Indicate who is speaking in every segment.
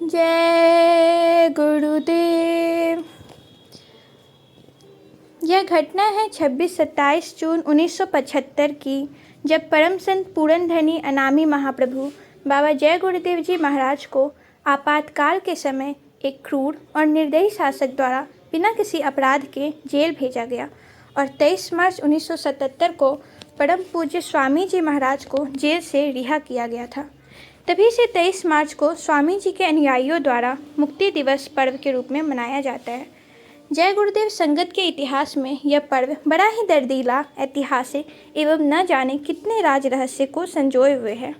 Speaker 1: जय गुरुदेव। यह घटना है 26-27 जून 1975 की, जब परम संत पूरनधनी अनामी महाप्रभु बाबा जय गुरुदेव जी महाराज को आपातकाल के समय एक क्रूर और निर्दयी शासक द्वारा बिना किसी अपराध के जेल भेजा गया और 23 मार्च 1977 को परम पूज्य स्वामी जी महाराज को जेल से रिहा किया गया था। तभी से 23 मार्च को स्वामी जी के अनुयायियों द्वारा मुक्ति दिवस पर्व के रूप में मनाया जाता है। जय गुरुदेव संगत के इतिहास में यह पर्व बड़ा ही दर्दीला, ऐतिहासिक एवं न जाने कितने राज रहस्य को संजोए हुए है।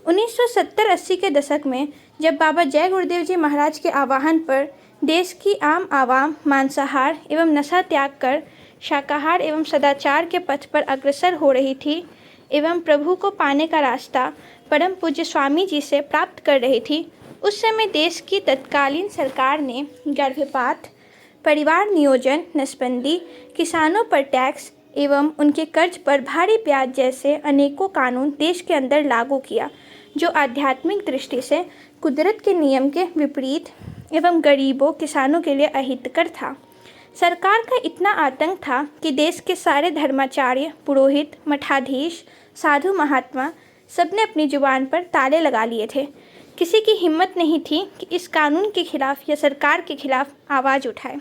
Speaker 1: 1970-80 के दशक में जब बाबा जय गुरुदेव जी महाराज के आह्वान पर देश की आम आवाम मांसाहार एवं नशा त्याग कर शाकाहार एवं सदाचार के पथ पर अग्रसर हो रही थी एवं प्रभु को पाने का रास्ता परम पूज्य स्वामी जी से प्राप्त कर रही थी, उस समय देश की तत्कालीन सरकार ने गर्भपात, परिवार नियोजन, नसबंदी, किसानों पर टैक्स एवं उनके कर्ज पर भारी ब्याज जैसे अनेकों कानून देश के अंदर लागू किया, जो आध्यात्मिक दृष्टि से कुदरत के नियम के विपरीत एवं गरीबों किसानों के लिए अहितकर था। सरकार का इतना आतंक था कि देश के सारे धर्माचार्य, पुरोहित, मठाधीश, साधु महात्मा सबने अपनी जुबान पर ताले लगा लिए थे। किसी की हिम्मत नहीं थी कि इस कानून के खिलाफ या सरकार के खिलाफ आवाज़ उठाए।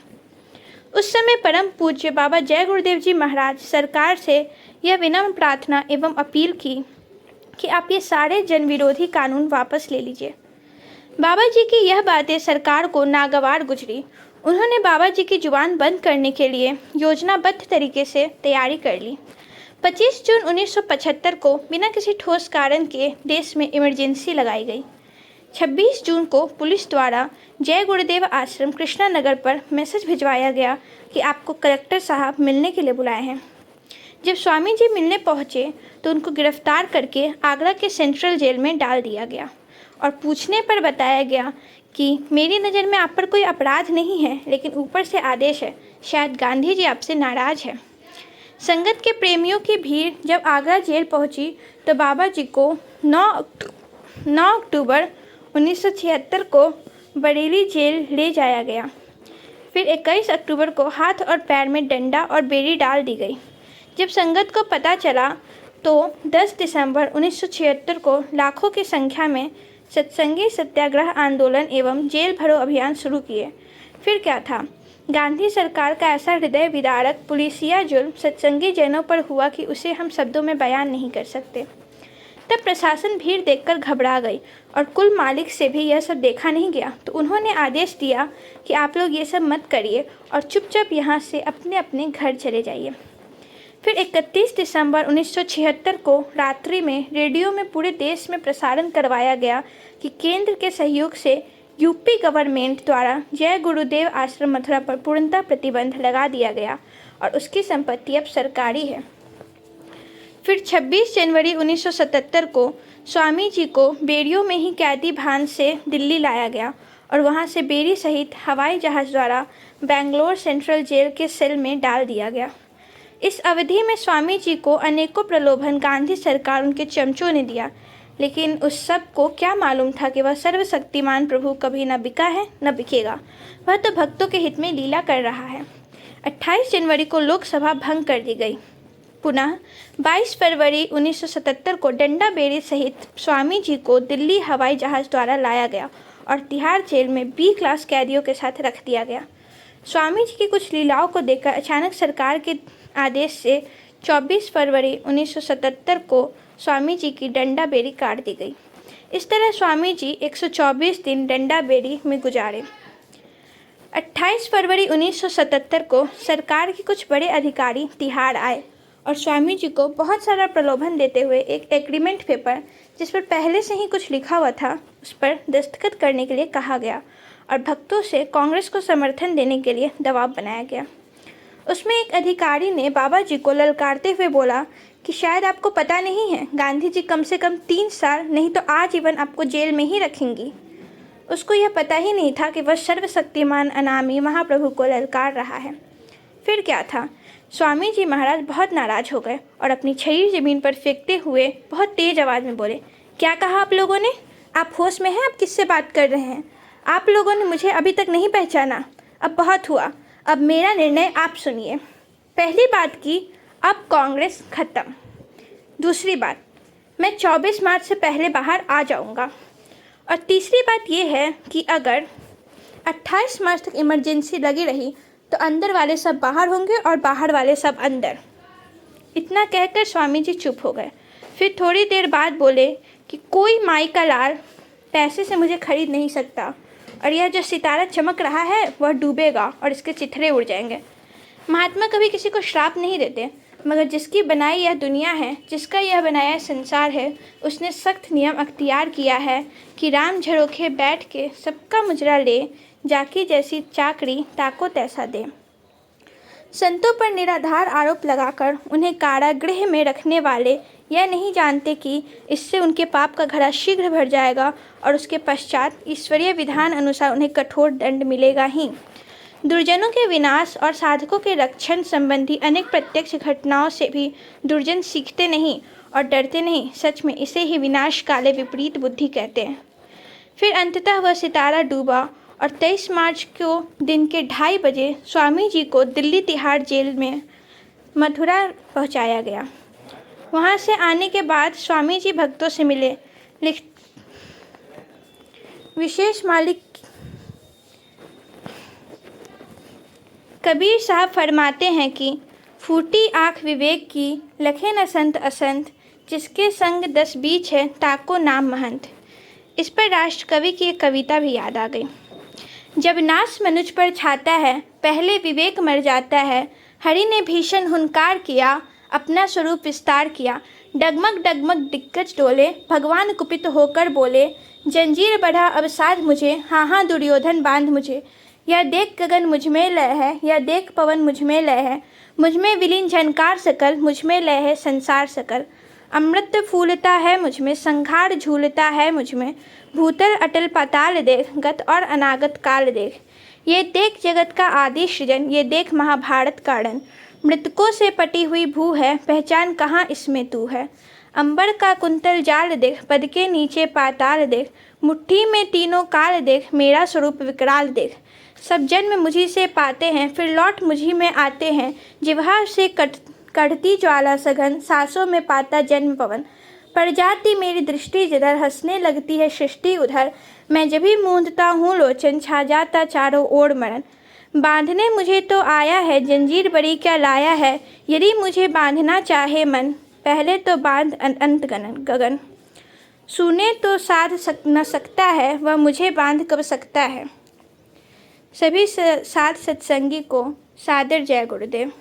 Speaker 1: उस समय परम पूज्य बाबा जय गुरुदेव जी महाराज सरकार से यह विनम्र प्रार्थना एवं अपील की कि आप ये सारे जनविरोधी कानून वापस ले लीजिए। बाबा जी की यह बातें सरकार को नागवार गुजरी। उन्होंने बाबा जी की जुबान बंद करने के लिए योजनाबद्ध तरीके से तैयारी कर ली। 25 जून 1975 को बिना किसी ठोस कारण के देश में इमरजेंसी लगाई गई। 26 जून को पुलिस द्वारा जय गुरुदेव आश्रम कृष्णा नगर पर मैसेज भिजवाया गया कि आपको कलेक्टर साहब मिलने के लिए बुलाए हैं। जब स्वामी जी मिलने पहुंचे तो उनको गिरफ्तार करके आगरा के सेंट्रल जेल में डाल दिया गया और पूछने पर बताया गया कि मेरी नज़र में आप पर कोई अपराध नहीं है, लेकिन ऊपर से आदेश है, शायद गांधी जी आपसे नाराज़ है। संगत के प्रेमियों की भीड़ जब आगरा जेल पहुंची तो बाबा जी को 9 अक्टूबर 1976 को बरेली जेल ले जाया गया। फिर 21 अक्टूबर को हाथ और पैर में डंडा और बेड़ी डाल दी गई। जब संगत को पता चला तो 10 दिसंबर 1976 को लाखों की संख्या में सत्संगी सत्याग्रह आंदोलन एवं जेल भरो अभियान शुरू किए। फिर क्या था, गांधी सरकार का ऐसा हृदय विदारक पुलिसिया जुल्म सत्संगी जनों पर हुआ कि उसे हम शब्दों में बयान नहीं कर सकते। तब प्रशासन भीड़ देखकर घबरा गई और कुल मालिक से भी यह सब देखा नहीं गया, तो उन्होंने आदेश दिया कि आप लोग ये सब मत करिए और चुपचाप यहाँ से अपने अपने घर चले जाइए। फिर 31 दिसंबर 1976 को रात्रि में रेडियो में पूरे देश में प्रसारण करवाया गया कि केंद्र के सहयोग से यूपी गवर्नमेंट द्वारा जय गुरुदेव आश्रम मथुरा पर पूर्णतः प्रतिबंध लगा दिया गया और उसकी संपत्ति अब सरकारी है। फिर 26 जनवरी 1977 को स्वामी जी को बेरियों में ही कैदी भान से दिल्ली लाया गया और वहां से बेरी सहित हवाई जहाज़ द्वारा बेंगलोर सेंट्रल जेल के सेल में डाल दिया गया। इस अवधि में स्वामी जी को अनेकों प्रलोभन गांधी सरकार उनके चमचों ने दिया, लेकिन उस सब को क्या मालूम था कि वह सर्वशक्तिमान प्रभु कभी न बिका है न बिकेगा। वह तो भक्तों के हित में लीला कर रहा है। 28 जनवरी को लोकसभा भंग कर दी गई। पुनः 22 फरवरी 1977 को डंडा बेड़ी सहित स्वामी जी को दिल्ली हवाई जहाज़ द्वारा लाया गया और तिहाड़ जेल में बी क्लास कैदियों के साथ रख दिया गया। स्वामी जी की कुछ लीलाओं को देखकर अचानक सरकार के आदेश से 24 फरवरी 1977 को स्वामी जी की डंडा बेड़ी काट दी गई। इस तरह स्वामी जी 124 दिन डंडा बेड़ी में गुजारे। 28 फरवरी 1977 को सरकार के कुछ बड़े अधिकारी तिहाड़ आए और स्वामी जी को बहुत सारा प्रलोभन देते हुए एक एग्रीमेंट पेपर, जिस पर पहले से ही कुछ लिखा हुआ था, उस पर दस्तखत करने के लिए कहा गया और भक्तों से कांग्रेस को समर्थन देने के लिए दबाव बनाया गया। उसमें एक अधिकारी ने बाबा जी को ललकारते हुए बोला कि शायद आपको पता नहीं है, गांधी जी कम से कम 3 साल नहीं तो आजीवन आपको जेल में ही रखेंगी। उसको यह पता ही नहीं था कि वह सर्वशक्तिमान अनामी महाप्रभु को ललकार रहा है। फिर क्या था, स्वामी जी महाराज बहुत नाराज हो गए और अपनी छड़ी ज़मीन पर फेंकते हुए बहुत तेज़ आवाज़ में बोले, क्या कहा आप लोगों ने? आप होश में हैं? आप किससे बात कर रहे हैं? आप लोगों ने मुझे अभी तक नहीं पहचाना। अब बहुत हुआ, अब मेरा निर्णय आप सुनिए। पहली बात की, अब कांग्रेस खत्म। दूसरी बात, मैं 24 मार्च से पहले बाहर आ जाऊंगा। और तीसरी बात ये है कि अगर 28 मार्च तक इमरजेंसी लगी रही तो अंदर वाले सब बाहर होंगे और बाहर वाले सब अंदर। इतना कहकर स्वामी जी चुप हो गए। फिर थोड़ी देर बाद बोले कि कोई माई का लाल पैसे से मुझे खरीद नहीं सकता, और यह जो सितारा चमक रहा है वह डूबेगा और इसके चिथड़े उड़ जाएंगे। महात्मा कभी किसी को श्राप नहीं देते, मगर जिसकी बनाई यह दुनिया है, जिसका यह बनाया संसार है, उसने सख्त नियम अख्तियार किया है कि राम झरोखे बैठ के सबका मुजरा ले, जाकी जैसी चाकरी ताको तैसा दे। संतों पर निराधार आरोप लगाकर उन्हें कारागृह में रखने वाले यह नहीं जानते कि इससे उनके पाप का घड़ा शीघ्र भर जाएगा और उसके पश्चात ईश्वरीय विधान अनुसार उन्हें कठोर दंड मिलेगा ही। दुर्जनों के विनाश और साधकों के रक्षण संबंधी अनेक प्रत्यक्ष घटनाओं से भी दुर्जन सीखते नहीं और डरते नहीं। सच में इसे ही विनाश काले विपरीत बुद्धि कहते हैं। फिर अंततः वह सितारा डूबा और 23 मार्च को दिन के 2:30 बजे स्वामी जी को दिल्ली तिहाड़ जेल में मथुरा पहुंचाया गया। वहां से आने के बाद स्वामी जी भक्तों से मिले। विशेष मालिक कबीर साहब फरमाते हैं कि फूटी आँख विवेक की, लखे न संत असंत, जिसके संग 10 बीच है ताको नाम महंत। इस पर राष्ट्र कवि की एक कविता भी याद आ गई। जब नाश मनुज पर छाता है, पहले विवेक मर जाता है। हरि ने भीषण हुंकार किया, अपना स्वरूप विस्तार किया। डगमग डगमग दिग्गज डोले, भगवान कुपित होकर बोले, जंजीर बढ़ा अब साध मुझे, हाँ हाँ दुर्योधन बांध मुझे। यह देख गगन मुझ में लय है, यह देख पवन मुझ में लय है। मुझ में विलीन झनकार सकल, मुझ में लय है संसार सकल। अमृत फूलता है मुझ में, संघार झूलता है मुझ में। भूतल अटल पाताल देख, गत और अनागत काल देख। ये देख जगत का आदि सृजन, ये देख महाभारत का रण। मृतकों से पटी हुई भू है, पहचान कहाँ इसमें तू है। अंबर का कुंतल जाल देख, पद के नीचे पाताल देख। मुट्ठी में तीनों काल देख, मेरा स्वरूप विकराल देख। सब जन्म मुझी से पाते हैं, फिर लौट मुझी में आते हैं। जिह्वा से कढ़ती ज्वाला सघन, सांसों में पाता जन्म पवन। पड़ जाती मेरी दृष्टि जिधर, हंसने लगती है सृष्टि उधर। मैं जब भी मूंदता हूँ लोचन, छा जाता चारों ओर मरण। बांधने मुझे तो आया है, जंजीर बड़ी क्या लाया है। यदि मुझे बांधना चाहे मन, पहले तो बांध अंत गगन। सुने तो साध न सकता है, वह मुझे बांध कब सकता है। सभी साध सत्संगी को सादर जय गुरुदेव।